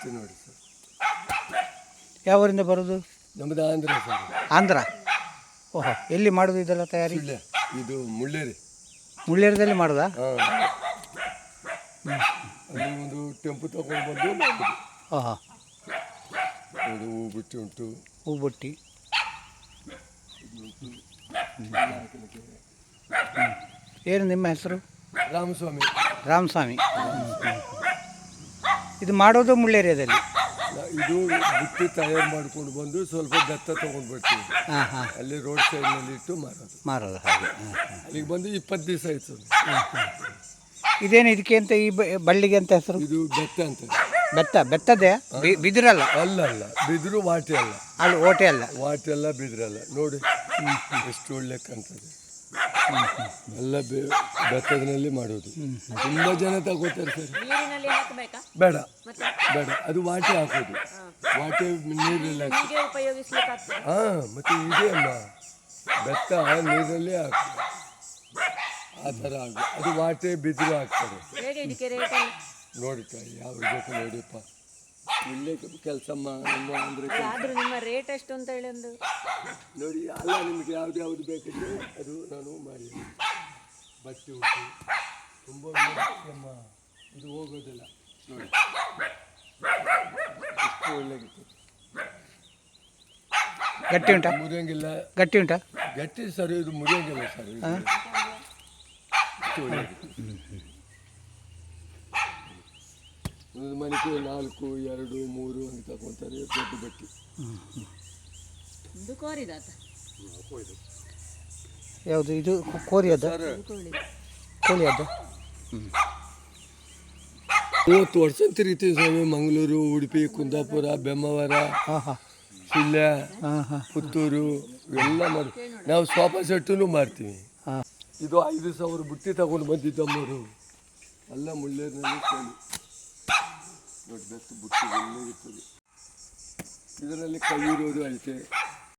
ಬುಟ್ಟಿ ನೋಡಿ ಸರ್. ಯಾವ ಊರಿಂದ ಬರೋದು? ನಮ್ಮದು ಆಂಧ್ರ ಸರ್. ಆಂಧ್ರ. ಓಹೋ, ಎಲ್ಲಿ ಮಾಡೋದು ಇದೆಲ್ಲ ತಯಾರಿ? ಸುಳ್ಯ, ಇದು ಮುಳ್ಳೇರಿ. ಮುಳ್ಳೇರದಲ್ಲಿ ಮಾಡೋದಾ? ಹಾಂ, ಅಲ್ಲಿ ಒಂದು ಟೆಂಪು ತಗೊಂಡು ಬಂದು ಮಾಡೋದು. ಓಹೋ, ಅದು ಹೂ ಬುಟ್ಟಿ ಉಂಟು. ಹೂ ಬುಟ್ಟಿ. ಏನು ನಿಮ್ಮ ಹೆಸರು? ರಾಮಸ್ವಾಮಿ. ರಾಮಸ್ವಾಮಿ. ಇದು ಮಾಡೋದು ಮುಳ್ಳೇರಿಯಾದಲ್ಲಿ? ಇದು ಬುಟ್ಟಿ ತಯಾರು ಮಾಡ್ಕೊಂಡು ಬಂದು ಸ್ವಲ್ಪ ಬೆತ್ತ ತೊಗೊಂಡು ಬರ್ತೀವಿ. ಹಾಂ ಹಾಂ. ಅಲ್ಲಿ ರೋಡ್ ಸೈಡ್ನಲ್ಲಿ ಇಟ್ಟು ಮಾರೋದು ಹಾಗೆ. ಅಲ್ಲಿಗೆ ಬಂದು 20 ದಿವಸ ಆಯಿತು. ಇದೇನು ಇದಕ್ಕೆ ಅಂತ ಈ ಬಳ್ಳಿಗೆ ಅಂತ ಹೆಸರು? ಇದು ಬೆತ್ತ ಅಂತ. ಬೆತ್ತದೇ? ಬಿದಿರಲ್ಲ? ಅಲ್ಲ, ಬಿದಿರು ವಾಟಿ ಅಲ್ಲ. ಅಲ್ಲಿ ಓಟೆ ಅಲ್ಲ? ವಾಟಿ ಅಲ್ಲ, ಬಿದಿರಲ್ಲ. ನೋಡಿ ಎಷ್ಟು ಒಳ್ಳೆ ಕಾಣ್ತದೆ. ಎಲ್ಲ ಬೆತ್ತದಲ್ಲಿ ಮಾಡೋದು. ತುಂಬ ಜನ ತಗೋತಾರೆ ಸರ್. ಬೇಡ, ಅದು ವಾಟಿ ಹಾಕೋದು. ವಾಟಿ ನೀರಲ್ಲಿ ಹಾಕಿ. ಹಾಂ, ಮತ್ತೆ ಇದೆ ಅಮ್ಮ, ಬೆತ್ತ ನೀರಲ್ಲಿ ಹಾಕೋದು. ಆ ಥರ ಆಗ ಅದು ವಾಟೆ ಬಿದಿರು ಹಾಕ್ತಾರೆ. ನೋಡಿ ತಾಯಿ, ಯಾವ ಬೇಕು ನೋಡಿಪ್ಪ. ಇಲ್ಲೇ ಕೆಲಸ ಅಂದರೆ ನಿಮ್ಮ ರೇಟ್ ಎಷ್ಟು ಅಂತ ಹೇಳಿ ನೋಡಿ. ಅಲ್ಲ, ನಿಮಗೆ ಯಾವ್ದು ಬೇಕಿದ್ರೆ ಅದು ನಾನು ಮಾಡಿ. ಬಟ್ಟೆ ಉಂಟು, ತುಂಬ ಅಮ್ಮ, ಇದು ಹೋಗೋದಿಲ್ಲ ನೋಡಿ, ಎಷ್ಟು ಒಳ್ಳೆಗಿತ್ತು. ಗಟ್ಟಿ ಉಂಟಾ? ಮುರಿಯಂಗಿಲ್ಲ. ಗಟ್ಟಿ ಉಂಟಾ? ಗಟ್ಟಿ ಸರ್, ಇದು ಮುರಿಯಂಗಿಲ್ಲ ಸರ್. ಒಂದು ಮನೆಗೆ 4, 2, 3 ಅಂತ ತಗೊಳ್ತಾರೆ. ದೊಡ್ಡ ಬಟ್ಟಿ. ಯಾವುದು ಇದು? ಕೋರಿಯದ? ಕೋಳಿಯದ? 30 ವರ್ಷ ಅಂತ ರೀತಿ ಸ್ವಾಮಿ. ಮಂಗಳೂರು, ಉಡುಪಿ, ಕುಂದಾಪುರ, ಬೆಮ್ಮವರ, ಸುಳ್ಯ, ಪುತ್ತೂರು ಎಲ್ಲ ಮಾಡಿ ನಾವು ಸೋಫಾ ಸೆಟ್ಟನ್ನು ಮಾಡ್ತೀವಿ. ಇದು 5,000 ಬುಟ್ಟಿ ತಗೊಂಡು ಬಂದಿದ್ದಮ್ಮವರು. ಎಲ್ಲ ಮುಳ್ಳೇರಿನಲ್ಲಿ ಕೇಳಿ ನೋಡಿ, ಬೆತ್ತು ಬುಟ್ಟಿ ಒಳ್ಳೆ ಇರ್ತದೆ. ಇದರಲ್ಲಿ ಕೈ ಇರೋದು ಐತೆ.